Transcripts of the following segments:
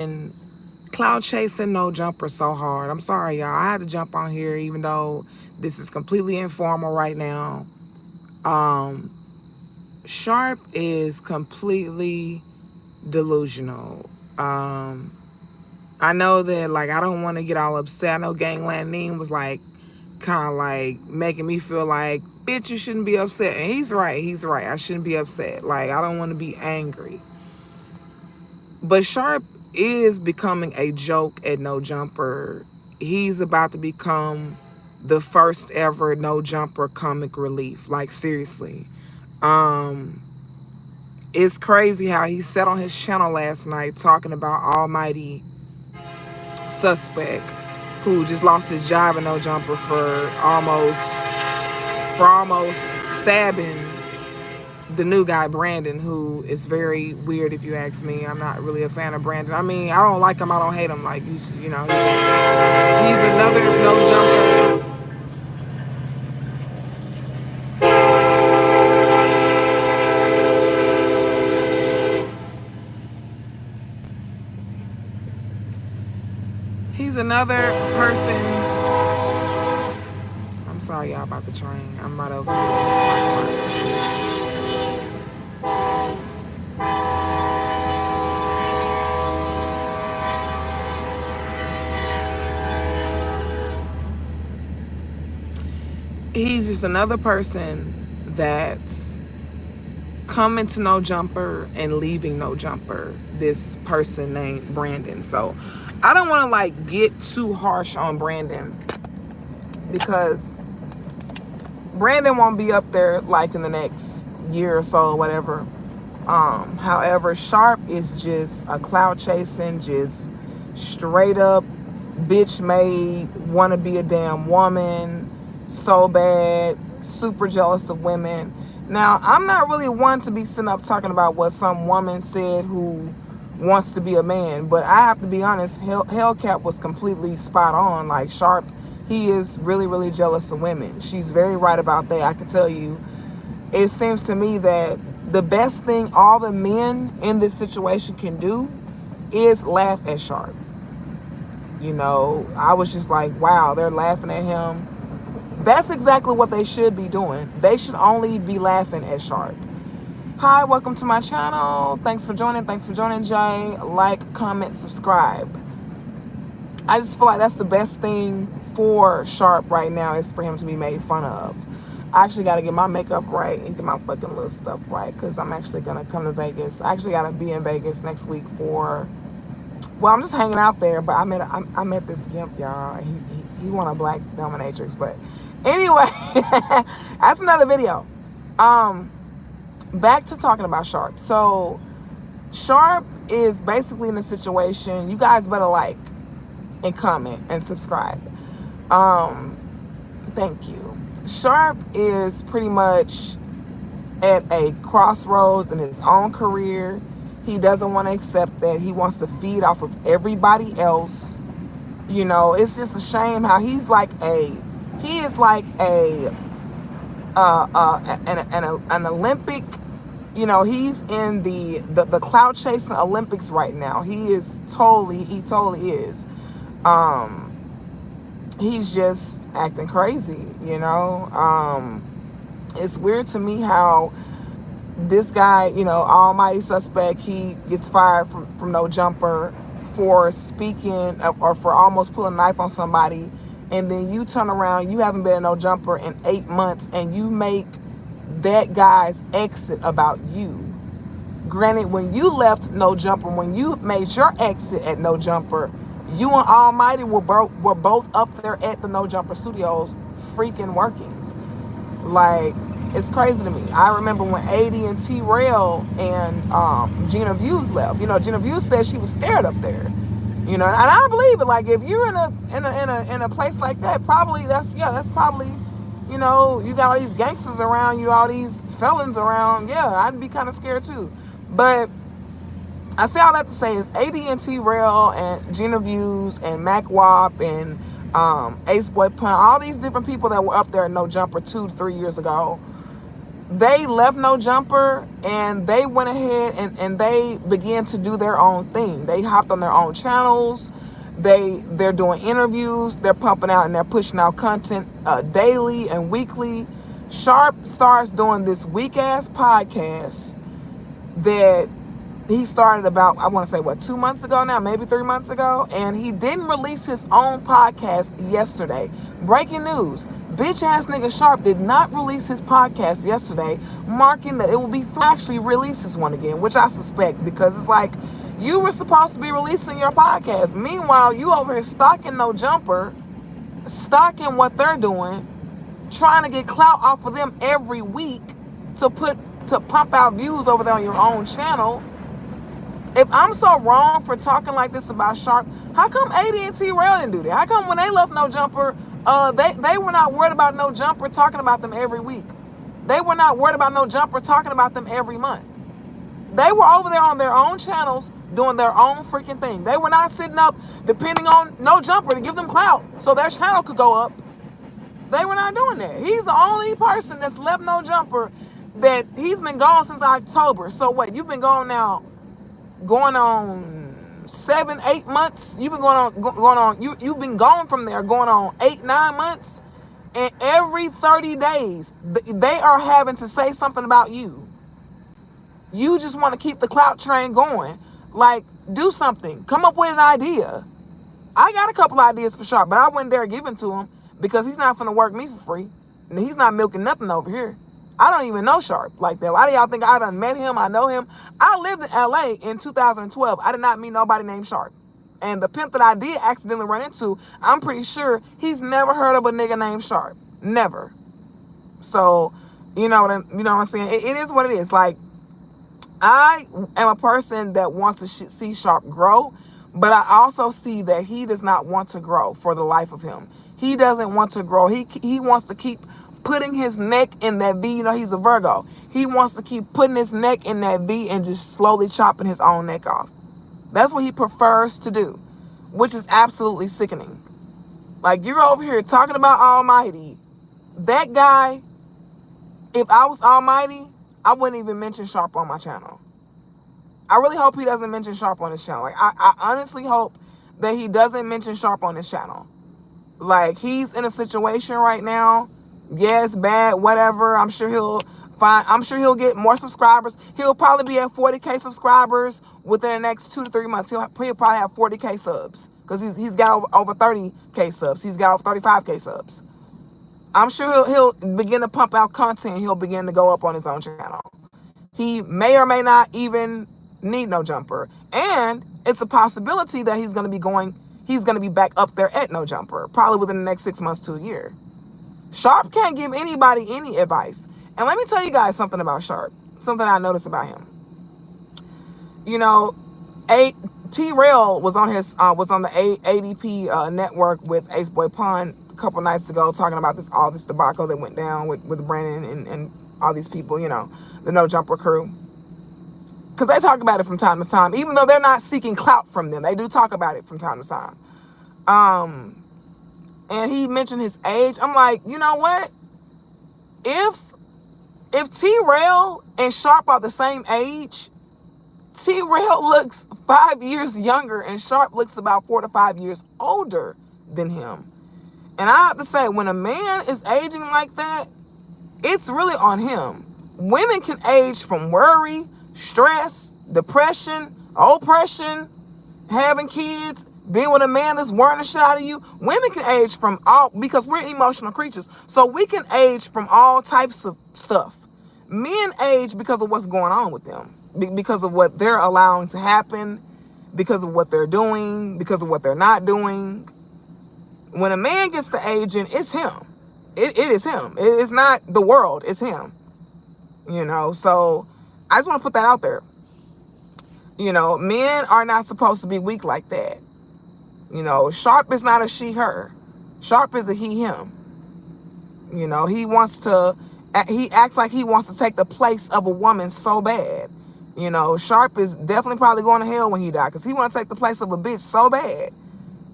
and cloud chasing no jumper so hard. I'm sorry, y'all. I had to jump on here even though this is completely informal right now. Um, Sharp is completely delusional. I know that like I don't want to get all upset. I know Gangland Neem was like kind of like making me feel like, bitch, you shouldn't be upset. And he's right. He's right. I shouldn't be upset. Like I don't want to be angry. But Sharp is becoming a joke at No Jumper. He's about to become the first ever No Jumper comic relief. Like seriously. Um it's crazy how he sat on his channel last night talking about Almighty Suspect who just lost his job at No Jumper for almost stabbing the new guy Brandon, who is very weird if you ask me. I'm not really a fan of Brandon. I mean, I don't like him. I don't hate him. Like he's another no jumper. He's another person. I'm sorry, y'all, about the train. I'm right over here in this parking lot. He's just another person that's coming to No Jumper and leaving No Jumper. This person named Brandon. So I don't want to like get too harsh on Brandon because Brandon won't be up there like in the next year or so or whatever. However, Sharp is just a cloud chasing, just straight up bitch made, wanna be a damn woman, so bad, super jealous of women. Now, I'm not really one to be sitting up talking about what some woman said who wants to be a man, but I have to be honest, Hellcat was completely spot on. Like Sharp, he is really, really jealous of women. She's very right about that. I can tell you, it seems to me that the best thing all the men in this situation can do is laugh at Sharp. You know, I was just like, wow, they're laughing at him. That's exactly what they should be doing. They should only be laughing at Sharp. Hi, welcome to my channel. Thanks for joining. Thanks for joining, Jay. Like, comment, subscribe. I just feel like that's the best thing for Sharp right now is for him to be made fun of. I actually got to get my makeup right and get my fucking little stuff right because I'm actually going to come to Vegas. I actually got to be in Vegas next week for, well, I'm just hanging out there, but I met this gimp, y'all. He won a black dominatrix, but anyway, that's another video. Back to talking about Sharp. So Sharp is basically in a situation, you guys better like and comment and subscribe. Thank you. Sharp is pretty much at a crossroads in his own career. He doesn't want to accept that. He wants to feed off of everybody else. You know, it's just a shame how he is like an Olympic, you know, he's in the cloud chasing Olympics right now. He totally is. He's just acting crazy, you know. It's weird to me how this guy, you know, Almighty Suspect, he gets fired from No Jumper for speaking or for almost pulling a knife on somebody, and then you turn around, you haven't been a No Jumper in 8 months, and you make that guy's exit about you. Granted, when you left No Jumper, when you made your exit at No Jumper, you and Almighty were both up there at the No Jumper Studios freaking working. Like, it's crazy to me. I remember when AD and T-Rail and Gina Views left. You know, Gina Views said she was scared up there. You know, and I believe it. Like, if you're in a place like that, probably that's probably, you know, you got all these gangsters around you, all these felons around. Yeah, I'd be kind of scared too. But I say all that to say is AD&T Rail and Gina Views and Mac Wop and Ace Boy Pun, all these different people that were up there in No Jumper 2 to 3 years ago, they left No Jumper and they went ahead and they began to do their own thing. They hopped on their own channels. They're doing interviews. They're pumping out and they're pushing out content daily and weekly. Sharp starts doing this weak ass podcast that he started about, I want to say, 2 months ago now, maybe 3 months ago, and he didn't release his own podcast yesterday. Breaking news, bitch ass nigga Sharp did not release his podcast yesterday, marking that it will be actually releases one again, which I suspect, because it's like, you were supposed to be releasing your podcast. Meanwhile, you over here stalking No Jumper, stalking what they're doing, trying to get clout off of them every week to pump out views over there on your own channel. If I'm so wrong for talking like this about Sharp, how come AD&T Rail didn't do that? How come when they left No Jumper, they were not worried about No Jumper talking about them every week? They were not worried about No Jumper talking about them every month. They were over there on their own channels doing their own freaking thing. They were not sitting up depending on No Jumper to give them clout so their channel could go up. They were not doing that. He's the only person that's left No Jumper that he's been gone since October. So what? You've been gone now, going on 7-8 months. You've been you've been gone from there going on 8-9 months, and every 30 days they are having to say something about you. You just want to keep the clout train going. Like, do something. Come up with an idea. I got a couple ideas for Sharp, but I wouldn't dare give them to him because he's not finna work me for free, and he's not milking nothing over here. I don't even know Sharp like that. A lot of y'all think I done met him. I know him. I lived in LA in 2012. I did not meet nobody named Sharp. And the pimp that I did accidentally run into, I'm pretty sure he's never heard of a nigga named Sharp. Never. So, you know what I'm saying? It is what it is. Like, I am a person that wants to see Sharp grow, but I also see that he does not want to grow for the life of him. He doesn't want to grow. He wants to keep putting his neck in that V. You know, he's a Virgo. He wants to keep putting his neck in that V and just slowly chopping his own neck off. That's what he prefers to do, which is absolutely sickening. Like, you're over here talking about Almighty. That guy, if I was Almighty, I wouldn't even mention Sharp on my channel. I really hope he doesn't mention Sharp on his channel. Like, I honestly hope that he doesn't mention Sharp on his channel. Like, he's in a situation right now. Yes, bad, whatever. I'm sure he'll get more subscribers. He'll probably be at 40K subscribers within the next 2 to 3 months. He'll probably have 40K subs because he's got over 30K subs. He's got over 35K subs. I'm sure he'll begin to pump out content. He'll begin to go up on his own channel. He may or may not even need No Jumper. And it's a possibility that he's going to be back up there at No Jumper, probably within the next 6 months to a year. Sharp can't give anybody any advice. And let me tell you guys something about Sharp, something I noticed about him. You know, T-Rail was on the ADP network with Ace Boy Pun a couple nights ago, talking about all this debacle that went down with Brandon and all these people, you know, the No Jumper crew. Because they talk about it from time to time, even though they're not seeking clout from them. They do talk about it from time to time. And he mentioned his age. I'm like, you know what? If T-Rail and Sharp are the same age, T-Rail looks 5 years younger and Sharp looks about 4 to 5 years older than him. And I have to say, when a man is aging like that, it's really on him. Women can age from worry, stress, depression, oppression, having kids, being with a man that's wearing the shit out of you. Women can age from because we're emotional creatures. So we can age from all types of stuff. Men age because of what's going on with them, because of what they're allowing to happen, because of what they're doing, because of what they're not doing. When a man gets to aging, it's him. It is him. It's not the world. It's him. You know, so I just want to put that out there. You know, men are not supposed to be weak like that. You know, Sharp is not a she, her. Sharp is a he, him. You know, he acts like he wants to take the place of a woman so bad. You know, Sharp is definitely probably going to hell when he dies because he want to take the place of a bitch so bad.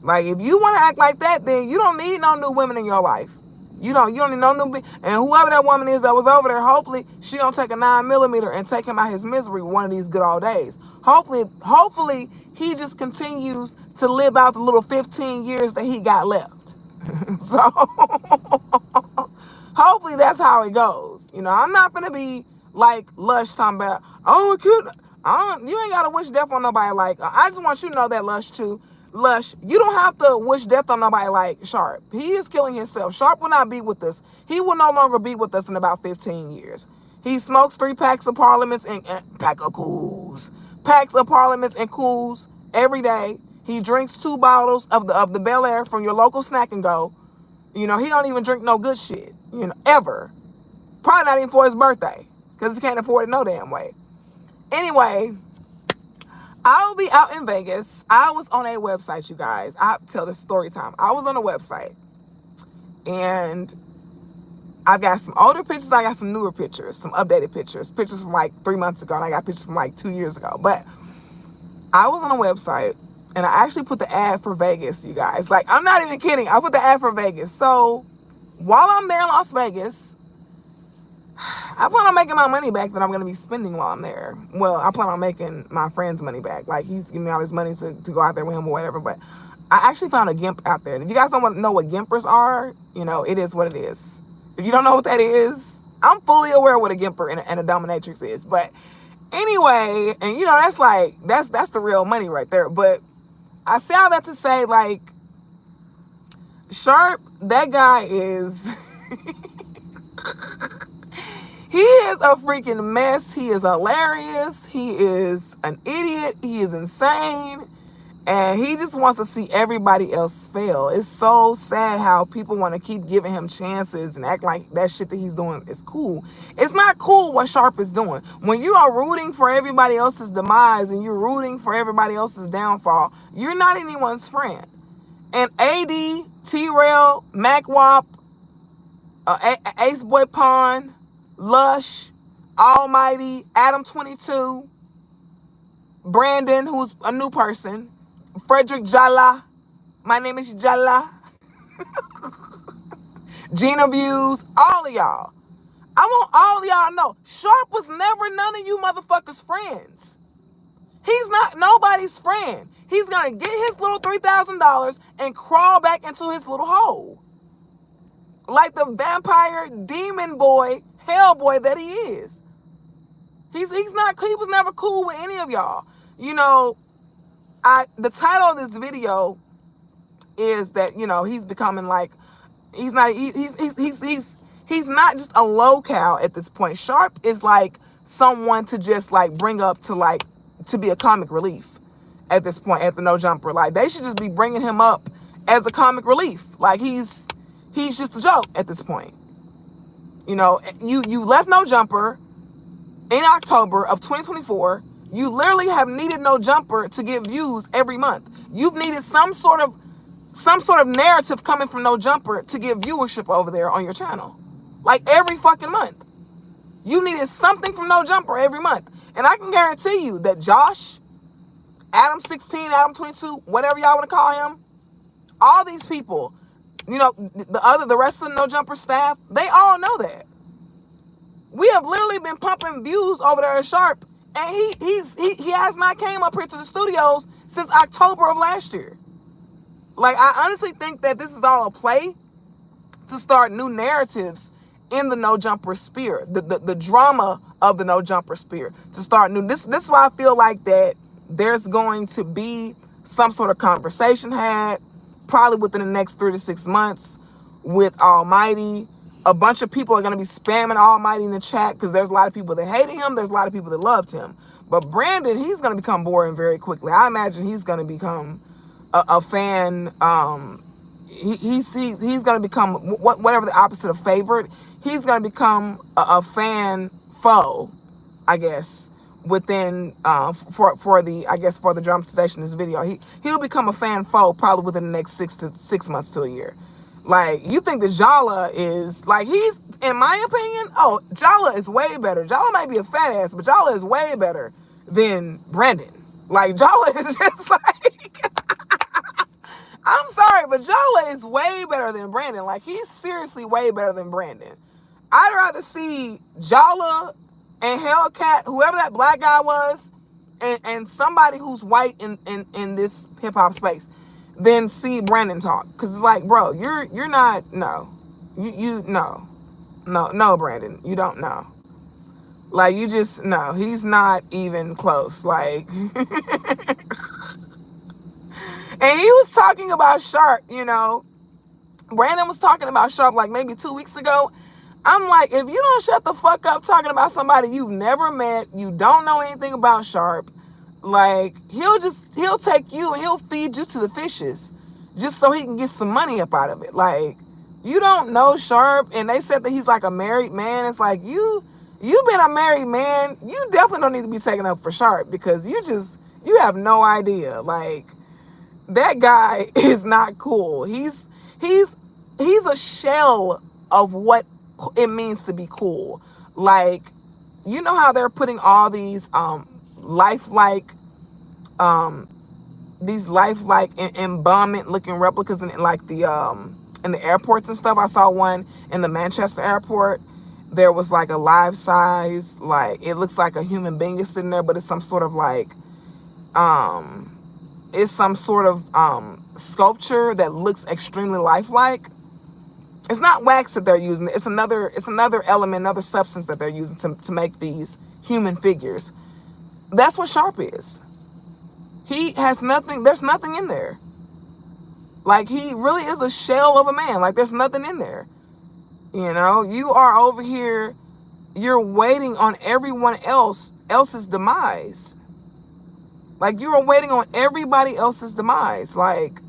Like, if you want to act like that, then you don't need no new women in your life. You don't need no new and whoever that woman is that was over there, hopefully she don't take a 9mm and take him out his misery one of these good old days. Hopefully he just continues to live out the little 15 years that he got left. So hopefully that's how it goes. You know, I'm not gonna be like Lush talking about, oh, you ain't gotta wish death on nobody. Like, I just want you to know that, Lush, too. Lush, you don't have to wish death on nobody like Sharp. He is killing himself. Sharp will not be with us. He will no longer be with us in about 15 years. He smokes 3 packs of Parliaments and packs of Parliaments and Cools every day. He drinks 2 bottles of the Bel Air from your local snack and go. You know, he don't even drink no good shit, you know, ever. Probably not even for his birthday, because he can't afford it no damn way. Anyway, I'll be out in Vegas. I was on a website, you guys. I have to tell this story time. I was on a website, and I got some older pictures. I got some newer pictures, some updated pictures. Pictures from like 3 months ago, and I got pictures from like 2 years ago. But I was on a website, and I actually put the ad for Vegas, you guys. Like, I'm not even kidding. I put the ad for Vegas. So while I'm there in Las Vegas, I plan on making my money back that I'm going to be spending while I'm there. Well, I plan on making my friend's money back. Like, he's giving me all his money to go out there with him or whatever. But I actually found a GIMP out there. And if you guys don't know what GIMPers are, you know, it is what it is. If you don't know what that is, I'm fully aware what a GIMPer and a dominatrix is. But anyway, and you know, that's like, that's the real money right there. But I say all that to say, like, Sharp, that guy is... He is a freaking mess. He is hilarious. He is an idiot. He is insane. And he just wants to see everybody else fail. It's so sad how people want to keep giving him chances and act like that shit that he's doing is cool. It's not cool what Sharp is doing. When you are rooting for everybody else's demise and you're rooting for everybody else's downfall, you're not anyone's friend. And AD, T-Rail, MacWop, Ace Boy Pond, Lush, Almighty, Adam 22, Brandon, who's a new person, Frederick Jala, my name is Jala, Gina Views, all of y'all. I want all of y'all to know, Sharp was never none of you motherfuckers' friends. He's not nobody's friend. He's going to get his little $3,000 and crawl back into his little hole. Like the vampire demon boy, Hellboy that he is. He was never cool with any of y'all. You know, the title of this video is that, you know, he's becoming like, he's not just a locale at this point. Sharp is like someone to just like bring up to be a comic relief at this point at the No Jumper. Like, they should just be bringing him up as a comic relief. Like, he's just a joke at this point. You know, you left No Jumper in October of 2024. You literally have needed No Jumper to get views every month. You've needed some sort of narrative coming from No Jumper to get viewership over there on your channel. Like, every fucking month. You needed something from No Jumper every month. And I can guarantee you that Josh, Adam 16, Adam 22, whatever y'all want to call him, all these people, you know, the rest of the No Jumper staff, they all know that. We have literally been pumping views over there at Sharp, and he has not came up here to the studios since October of last year. Like, I honestly think that this is all a play to start new narratives in the No Jumper sphere, the drama of the No Jumper sphere, to start new. This is why I feel like that there's going to be some sort of conversation had probably within the next 3 to 6 months with Almighty. A bunch of people are going to be spamming Almighty in the chat because there's a lot of people that hated him. There's a lot of people that loved him. But Brandon, he's going to become boring very quickly. I imagine he's going to become a fan. He's going to become whatever the opposite of favorite. He's going to become a fan foe, I guess, within for the dramatization of this video. He'll become a fan foe probably within the next 6 months to a year. Like, you think that Jala is, like, he's, in my opinion, Jala is way better. Jala might be a fat ass, but Jala is way better than Brandon. Like, Jala is just like, I'm sorry, but Jala is way better than Brandon. Like, he's seriously way better than Brandon. I'd rather see Jala and Hellcat, whoever that black guy was, and somebody who's white in this hip hop space, than see Brandon talk. Cause it's like, bro, you're not, no. You no. No, Brandon. You don't know. Like, you just, no, he's not even close. Like, and he was talking about Sharp, you know. Brandon was talking about Sharp like maybe 2 weeks ago. I'm like, if you don't shut the fuck up talking about somebody you've never met, you don't know anything about Sharp, like, he'll take you and he'll feed you to the fishes just so he can get some money up out of it. Like, you don't know Sharp, and they said that he's like a married man. It's like, you've been a married man. You definitely don't need to be taking up for Sharp, because you have no idea. Like, that guy is not cool. He's a shell of what it means to be cool. Like, you know how they're putting all these lifelike embalmment looking replicas in like the in the airports and stuff. I saw one in the Manchester airport. There was like a life size, like, it looks like a human being is sitting there, but it's some sort of like sculpture that looks extremely lifelike. It's not wax that they're using. It's another element, another substance that they're using to make these human figures. That's what Sharp is. He has nothing. There's nothing in there. Like, he really is a shell of a man. Like, there's nothing in there. You know, you are over here. You're waiting on everyone else's demise. Like, you are waiting on everybody else's demise. Like,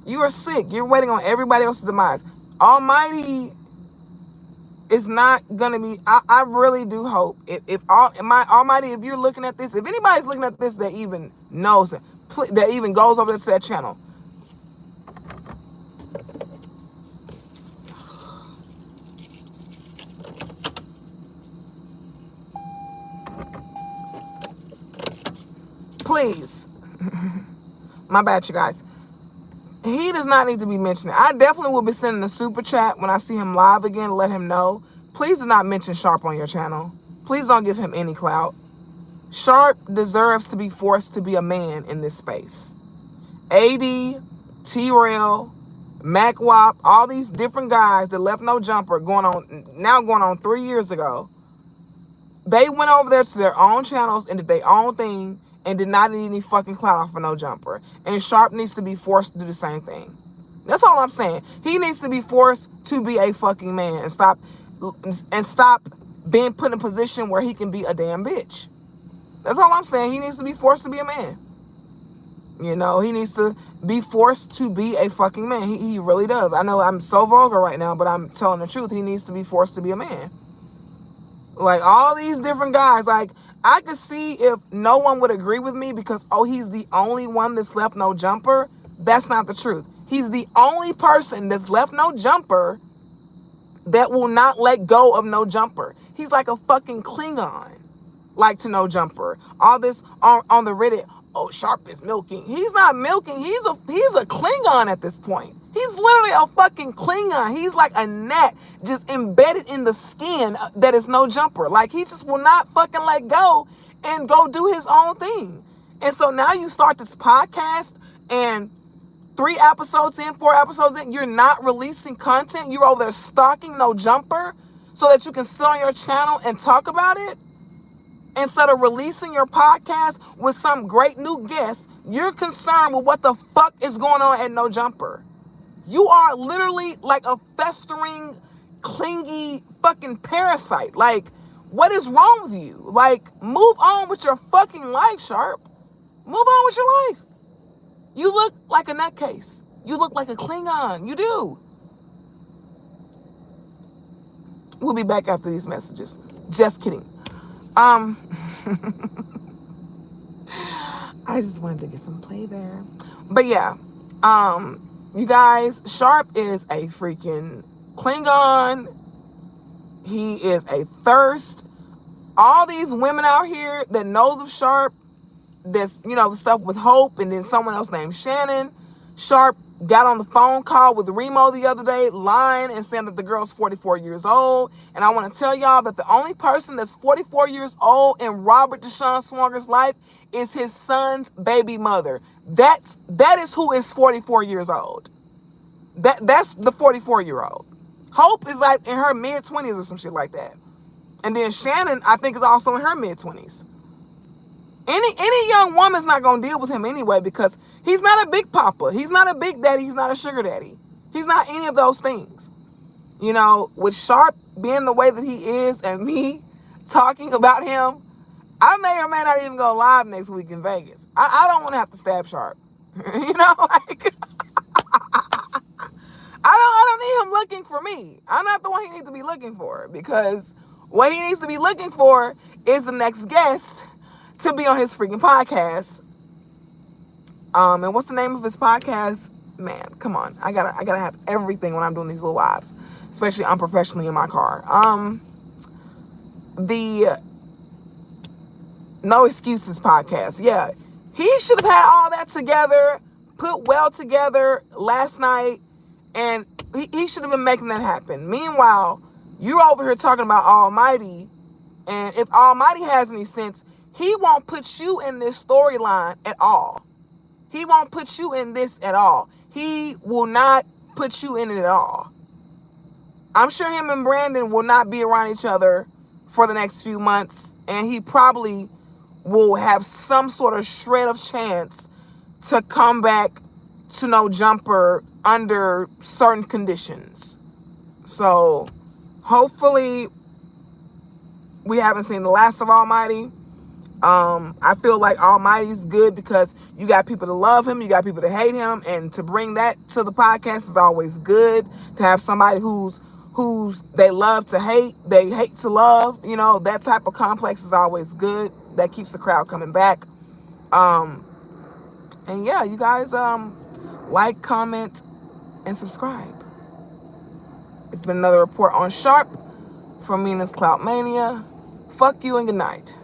you are sick. You're waiting on everybody else's demise. Almighty is not gonna be. I really do hope if Almighty, if you're looking at this, if anybody's looking at this that even knows it, that even goes over to that channel, please. My bad, you guys. He does not need to be mentioned. I definitely will be sending a super chat when I see him live again, let him know. Please do not mention Sharp on your channel. Please don't give him any clout. Sharp deserves to be forced to be a man in this space. AD, T-Rail, MacWop, all these different guys that left no jumper going on 3 years ago. They went over there to their own channels and did their own thing and did not need any fucking clout off of no jumper. And Sharp needs to be forced to do the same thing. That's all I'm saying. He needs to be forced to be a fucking man and stop being put in a position where he can be a damn bitch. That's all I'm saying. He needs to be forced to be a man. You know, he needs to be forced to be a fucking man. He really does. I know I'm so vulgar right now, but I'm telling the truth. He needs to be forced to be a man. Like, all these different guys, like, I could see if no one would agree with me because, oh, he's the only one that's left no jumper. That's not the truth. He's the only person that's left no jumper that will not let go of no jumper. He's like a fucking Klingon, like, to no jumper. All this on the Reddit, oh, Sharp is milking. He's not milking. He's a Klingon at this point. He's literally a fucking Klingon. He's like a net just embedded in the skin that is no jumper. Like, he just will not fucking let go and go do his own thing. And so now you start this podcast and 3 episodes in, 4 episodes in, you're not releasing content. You're over there stalking no jumper so that you can sit on your channel and talk about it. Instead of releasing your podcast with some great new guest, you're concerned with what the fuck is going on at no jumper. You are literally like a festering, clingy fucking parasite. Like, what is wrong with you? Like, move on with your fucking life, Sharp. Move on with your life. You look like a nutcase. You look like a Klingon. You do. We'll be back after these messages. Just kidding. I just wanted to get some play there. But yeah, you guys, Sharp is a freaking Klingon. He is a thirst. All these women out here that knows of Sharp, this, you know, the stuff with Hope and then someone else named Shannon. Sharp got on the phone call with Remo the other day, lying and saying that the girl's 44 years old. And I want to tell y'all that the only person that's 44 years old in Robert Deshaun Swanger's life is his son's baby mother. That is who is 44 years old. That's the 44-year-old. Hope is like in her mid-20s or some shit like that. And then Shannon, I think, is also in her mid-20s. Any young woman's not going to deal with him anyway because he's not a big papa. He's not a big daddy. He's not a sugar daddy. He's not any of those things. You know, with Sharp being the way that he is and me talking about him, I may or may not even go live next week in Vegas. I don't want to have to stab Sharp. You know, like, I don't need him looking for me. I'm not the one he needs to be looking for because what he needs to be looking for is the next guest to be on his freaking podcast. And what's the name of his podcast? Man, come on. I gotta have everything when I'm doing these little lives, especially unprofessionally in my car. The No Excuses podcast. Yeah. He should have had all that together, put well together last night, and he should have been making that happen. Meanwhile, you're over here talking about Almighty, and if Almighty has any sense, he won't put you in this storyline at all. He won't put you in this at all. He will not put you in it at all. I'm sure him and Brandon will not be around each other for the next few months, and he probably will have some sort of shred of chance to come back to No Jumper under certain conditions. So hopefully we haven't seen the last of Almighty. I feel like Almighty's good because you got people to love him, you got people to hate him, and to bring that to the podcast is always good. To have somebody who's they love to hate, they hate to love, you know, that type of complex is always good. That keeps the crowd coming back. And yeah, you guys like, comment, and subscribe. It's been another report on Sharp from me and this Clout Mania. Fuck you and good night.